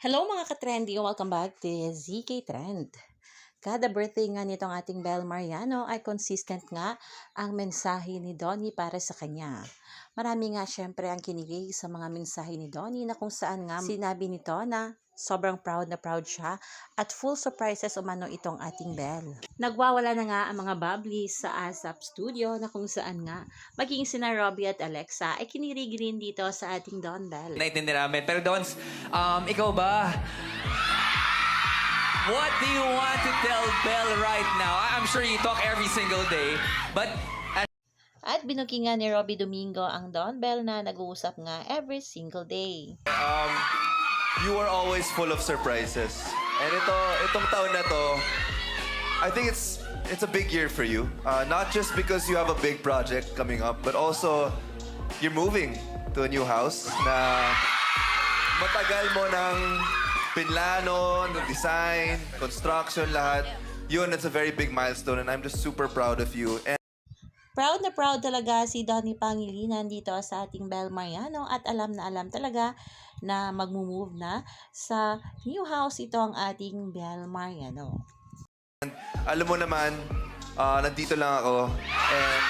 Hello mga ka-trendy! Welcome back to ZK Trend. Kada birthday nga nitong ating Bel Mariano ay consistent nga ang mensahe ni Donnie para sa kanya. Marami nga syempre ang kinilig sa mga mensahe ni Donnie na kung saan nga sinabi nito na sobrang proud na proud siya at full surprises umano itong ating Bel. Nagwawala na nga ang mga bubblies sa ASAP Studio na kung saan nga maging sina Robbie at Alexa ay kinilig rin dito sa ating Don Bel. Naintindihan namin. Pero Dons, ikaw ba? What do you want to tell Belle right now? I'm sure you talk every single day, but At binukingan ni Robbie Domingo ang Don Bel na nag-uusap nga every single day. You are always full of surprises. And itong taon na to, I think it's a big year for you. Not just because you have a big project coming up, but also you're moving to a new house na matagal mo ng pinlano, ng design, construction, lahat. Yun, it's a very big milestone and I'm just super proud of you. And Proud na proud talaga si Donnie Pangilinan dito sa ating Bel Mariano at alam na alam talaga na magmumove na sa new house ito ang ating Bel Mariano. alam mo naman, nandito lang ako. And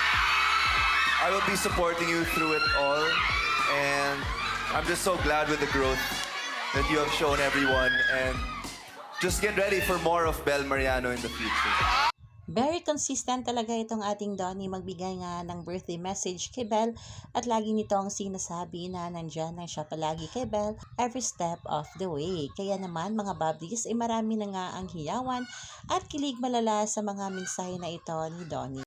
I will be supporting you through it all. And I'm just so glad with the growth that you have shown everyone. And just get ready for more of Bel Mariano in the future. Very consistent talaga itong ating Donnie magbigay nga ng birthday message kay Bel at lagi nitong sinasabi na nandyan lang siya palagi kay Bel every step of the way. Kaya naman mga bablis ay marami na nga ang hiyawan at kilig malala sa mga mensahe na ito ni Donnie.